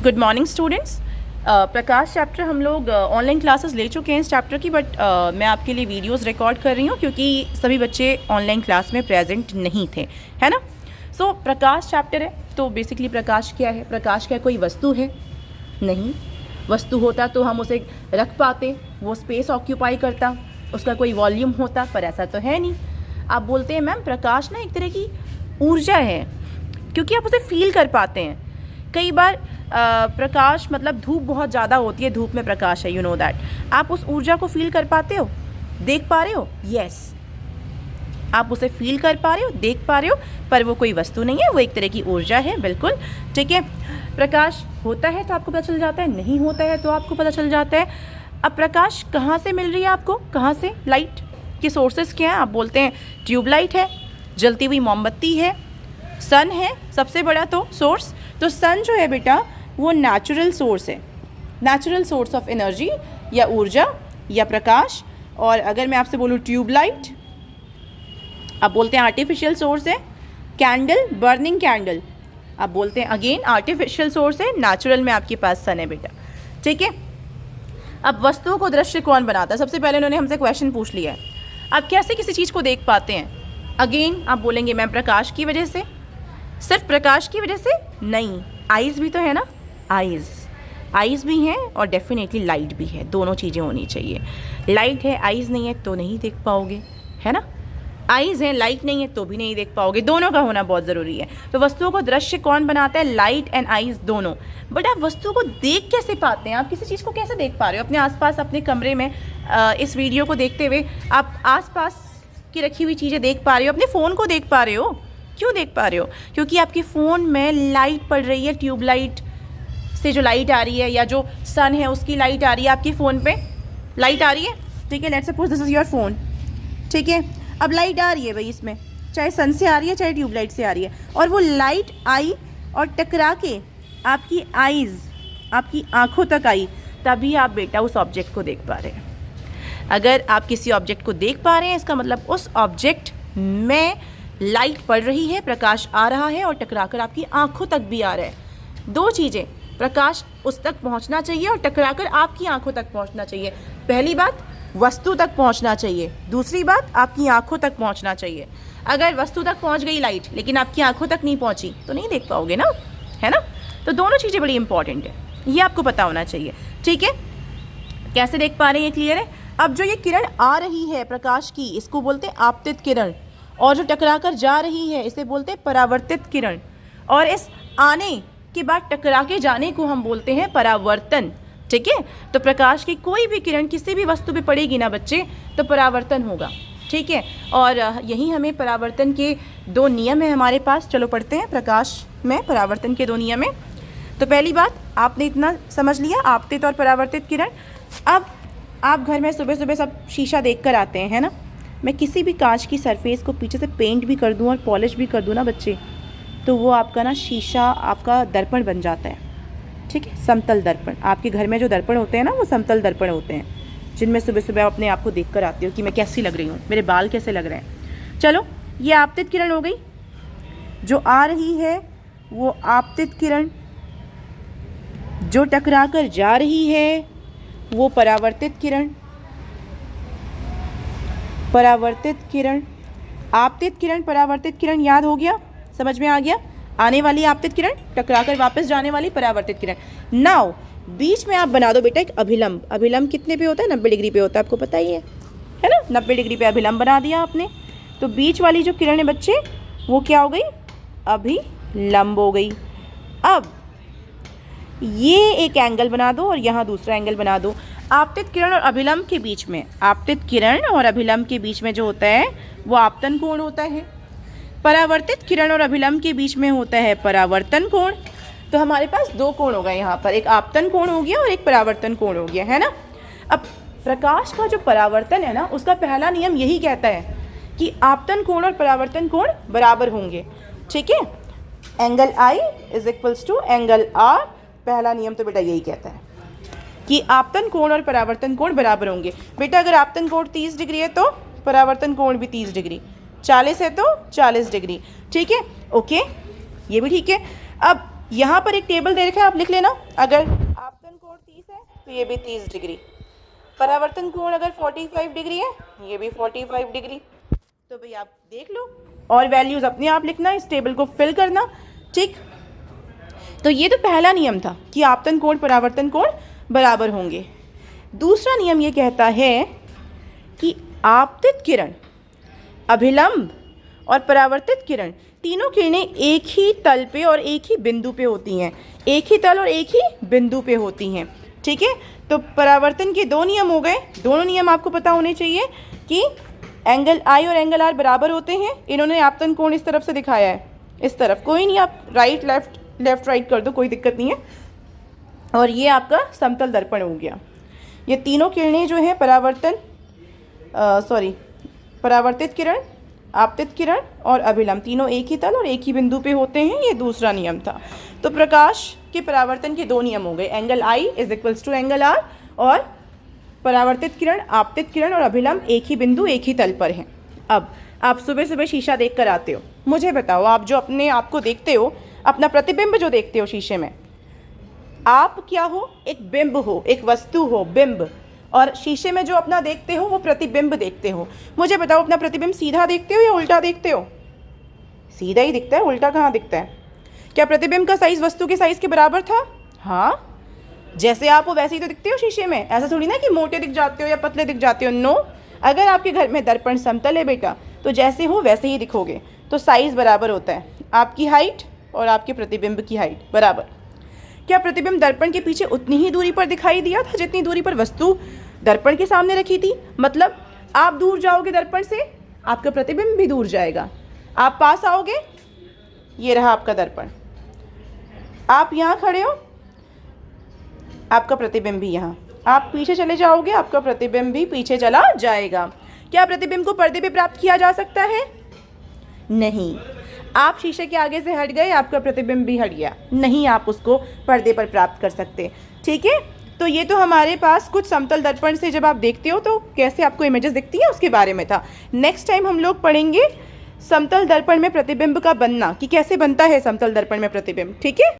Good morning students. Prakash chapter हम लोग online classes ले चुके हैं इस चैप्टर की, बट मैं आपके लिए वीडियोस रिकॉर्ड कर रही हूँ क्योंकि सभी बच्चे ऑनलाइन क्लास में प्रेजेंट नहीं थे, है ना। सो प्रकाश चैप्टर है, तो बेसिकली प्रकाश क्या है? प्रकाश क्या कोई वस्तु है? नहीं। वस्तु होता तो हम उसे रख पाते, वो स्पेस ऑक्यूपाई करता, उसका कोई वॉल्यूम होता, पर ऐसा तो है नहीं। आप बोलते हैं मैम प्रकाश ना एक तरह की ऊर्जा है, क्योंकि आप उसे फील कर पाते हैं। कई बार प्रकाश मतलब धूप बहुत ज़्यादा होती है, धूप में प्रकाश है, यू नो दैट। आप उस ऊर्जा को फील कर पाते हो, देख पा रहे हो? यस, आप उसे फील कर पा रहे हो, देख पा रहे हो, पर वो कोई वस्तु नहीं है, वो एक तरह की ऊर्जा है, बिल्कुल ठीक है। प्रकाश होता है तो आपको पता चल जाता है, नहीं होता है तो आपको पता चल जाता है। अब प्रकाश कहाँ से मिल रही है आपको? कहाँ से? लाइट के सोर्सेज क्या हैं? आप बोलते हैं ट्यूबलाइट है, जलती हुई मोमबत्ती है, सन है सबसे बड़ा तो सोर्स। तो सन जो है बेटा वो नेचुरल सोर्स है, नेचुरल सोर्स ऑफ एनर्जी या ऊर्जा या प्रकाश। और अगर मैं आपसे बोलूँ ट्यूबलाइट, आप बोलते हैं आर्टिफिशियल सोर्स है। कैंडल, बर्निंग कैंडल, आप बोलते हैं अगेन आर्टिफिशियल सोर्स है। नेचुरल में आपके पास सन है बेटा, ठीक है। अब वस्तुओं को दृश्य कौन बनाता है? सबसे पहले उन्होंने हमसे क्वेश्चन पूछ लिया है, आप कैसे किसी चीज़ को देख पाते हैं? अगेन आप बोलेंगे मैम प्रकाश की वजह से। सिर्फ प्रकाश की वजह से नहीं, आइज़ भी तो है ना, आइज़ भी हैं और डेफिनेटली लाइट भी है, दोनों चीज़ें होनी चाहिए। लाइट है, आइज़ नहीं है तो नहीं देख पाओगे, है ना। आइज़ है, लाइट नहीं है तो भी नहीं देख पाओगे, दोनों का होना बहुत ज़रूरी है। तो वस्तुओं को दृश्य कौन बनाता है? लाइट एंड आइज़ दोनों। बट आप वस्तुओं को देख कैसे पाते हैं? आप किसी चीज़ को कैसे देख पा रहे हो? अपने आसपास अपने कमरे में इस वीडियो को देखते हुए आप आसपास की रखी हुई चीज़ें देख पा रहे हो, अपने फ़ोन को देख पा रहे हो। क्यों देख पा रहे हो? क्योंकि आपके फ़ोन में लाइट पड़ रही है, ट्यूबलाइट से जो लाइट आ रही है या जो सन है उसकी लाइट आ रही है, आपके फ़ोन पे लाइट आ रही है, ठीक है। Let's suppose this is your phone, ठीक है। अब लाइट आ रही है भाई, इसमें चाहे सन से आ रही है चाहे ट्यूबलाइट से आ रही है, और वो लाइट आई और टकरा के आपकी आइज़, आपकी आँखों तक आई, तभी आप बेटा उस ऑब्जेक्ट को देख पा रहे हैं। अगर आप किसी ऑब्जेक्ट को देख पा रहे हैं, इसका मतलब उस ऑब्जेक्ट में लाइट पड़ रही है, प्रकाश आ रहा है और टकराकर आपकी आंखों तक भी आ रहा है। दो चीज़ें, प्रकाश उस तक पहुंचना चाहिए और टकराकर आपकी आंखों तक पहुंचना चाहिए। पहली बात वस्तु तक पहुंचना चाहिए, दूसरी बात आपकी आंखों तक पहुंचना चाहिए। अगर वस्तु तक पहुंच गई लाइट लेकिन आपकी आंखों तक नहीं पहुंची तो नहीं देख पाओगे ना, है ना। तो दोनों चीज़ें बड़ी इंपॉर्टेंट है, ये आपको पता होना चाहिए, ठीक है। कैसे देख पा रहे हैं ये क्लियर है। अब जो ये किरण आ रही है प्रकाश की, इसको बोलते हैं आपतित किरण, और जो टकरा कर जा रही है इसे बोलते हैं परावर्तित किरण, और इस आने के बाद टकरा के जाने को हम बोलते हैं परावर्तन, ठीक है। तो प्रकाश की कोई भी किरण किसी भी वस्तु पे पड़ेगी ना बच्चे, तो परावर्तन होगा, ठीक है। और यही हमें परावर्तन के दो नियम है हमारे पास, चलो पढ़ते हैं प्रकाश में परावर्तन के दो नियम है। तो पहली बात आपने इतना समझ लिया, आपतित और परावर्तित किरण। अब आप घर में सुबह सुबह सब शीशा देख कर आते हैं, है ना। मैं किसी भी कांच की सरफेस को पीछे से पेंट भी कर दूं और पॉलिश भी कर दूं ना बच्चे, तो वो आपका ना शीशा आपका दर्पण बन जाता है, ठीक है। समतल दर्पण, आपके घर में जो दर्पण होते हैं ना वो समतल दर्पण होते हैं, जिनमें सुबह सुबह अपने आप को देख कर आते हो कि मैं कैसी लग रही हूँ, मेरे बाल कैसे लग रहे हैं। चलो ये आपतित किरण हो गई, जो आ रही है वो आपतित किरण, जो टकरा कर जा रही है वो परावर्तित किरण। परावर्तित किरण, आपतित किरण, परावर्तित किरण, याद हो गया, समझ में आ गया। आने वाली आपतित किरण, टकराकर वापस जाने वाली परावर्तित किरण। नाउ बीच में आप बना दो बेटा एक अभिलंब। अभिलंब कितने पे होता है? 90 डिग्री पे होता है, आपको पता ही है ना। 90 डिग्री पे अभिलंब बना दिया आपने, तो बीच वाली जो किरण है बच्चे वो क्या हो गई? अभिलंब हो गई। अब ये एक एंगल बना दो और यहाँ दूसरा एंगल बना दो। आपतित किरण और अभिलंब के बीच में, आपतित किरण और अभिलंब के बीच में जो होता है वो आपतन कोण होता है। परावर्तित किरण और अभिलंब के बीच में होता है परावर्तन कोण। तो हमारे पास दो कोण हो गए यहाँ पर, एक आपतन कोण हो गया और एक परावर्तन कोण हो गया, है ना। अब प्रकाश का जो परावर्तन है ना, उसका पहला नियम यही कहता है कि आपतन कोण और परावर्तन कोण बराबर होंगे, ठीक है। Angle I is equals to angle R, पहला नियम तो बेटा यही कहता है कि आपतन कोण और परावर्तन कोण बराबर होंगे। बेटा अगर आपतन कोण 30 डिग्री है तो परावर्तन कोण भी 30 डिग्री, 40 है तो 40 डिग्री, ठीक है, ओके, ये भी ठीक है। अब यहाँ पर एक टेबल दे रखा है, आप लिख लेना। अगर आपतन कोण 30 है तो ये भी 30 डिग्री, परावर्तन कोण अगर 45 डिग्री है ये भी 45 डिग्री। तो भाई आप देख लो और वैल्यूज़ अपने आप लिखना, इस टेबल को फिल करना। ठीक, तो ये तो पहला नियम था कि आपतन कोण परावर्तन कोण बराबर होंगे। दूसरा नियम ये कहता है कि आपतित किरण, अभिलंब और परावर्तित किरण तीनों किरणें एक ही तल पे और एक ही बिंदु पे होती हैं, एक ही तल और एक ही बिंदु पे होती हैं। ठीक है, तो परावर्तन के दो नियम हो गए। दोनों नियम आपको पता होने चाहिए कि एंगल आई और एंगल आर बराबर होते हैं। इन्होंने आपतन कोण इस तरफ से दिखाया है, इस तरफ, कोई नहीं, आप राइट लेफ्ट लेफ्ट राइट कर दो, कोई दिक्कत नहीं है। और ये आपका समतल दर्पण हो गया। ये तीनों किरणें जो हैं परावर्तित किरण, आपतित किरण और अभिलंब तीनों एक ही तल और एक ही बिंदु पे होते हैं। ये दूसरा नियम था। तो प्रकाश के परावर्तन के दो नियम हो गए, angle I is equals to angle R, और परावर्तित किरण, आपतित किरण और अभिलंब एक ही बिंदु एक ही तल पर हैं। अब आप सुबह सुबह शीशा देख कर आते हो, मुझे बताओ, आप जो अपने आप को देखते हो, अपना प्रतिबिंब जो देखते हो शीशे में, आप क्या हो? एक बिंब हो, एक वस्तु हो, बिंब। और शीशे में जो अपना देखते हो वो प्रतिबिंब देखते हो। मुझे बताओ, अपना प्रतिबिंब सीधा देखते हो या उल्टा देखते हो? सीधा ही दिखता है, उल्टा कहाँ दिखता है? क्या प्रतिबिंब का साइज वस्तु के साइज के बराबर था? हाँ, जैसे आप हो वैसे ही तो दिखते हो शीशे में। ऐसा थोड़ी ना कि मोटे दिख जाते हो या पतले दिख जाते हो। नो, अगर आपके घर में दर्पण समतल है बेटा, तो जैसे हो वैसे ही दिखोगे। तो साइज बराबर होता है, आपकी हाइट और आपके प्रतिबिंब की हाइट बराबर। क्या प्रतिबिंब दर्पण के पीछे उतनी ही दूरी पर दिखाई दिया था जितनी दूरी पर वस्तु दर्पण के सामने रखी थी? मतलब आप दूर जाओगे दर्पण से, आपका प्रतिबिंब भी दूर जाएगा। आप पास आओगे, ये रहा आपका दर्पण। आप यहाँ खड़े हो, आपका प्रतिबिंब भी यहाँ। आप पीछे चले जाओगे, आपका प्रतिबिंब भी पीछे चला जाएगा। क्या प्रतिबिंब को पर्दे पे प्राप्त किया जा सकता है? नहीं। आप शीशे के आगे से हट गए, आपका प्रतिबिंब भी हट गया, नहीं आप उसको पर्दे पर प्राप्त कर सकते। ठीक है, तो ये तो हमारे पास कुछ समतल दर्पण से जब आप देखते हो तो कैसे आपको इमेजेस दिखती है उसके बारे में था। नेक्स्ट टाइम हम लोग पढ़ेंगे समतल दर्पण में प्रतिबिंब का बनना, कि कैसे बनता है समतल दर्पण में प्रतिबिंब। ठीक है।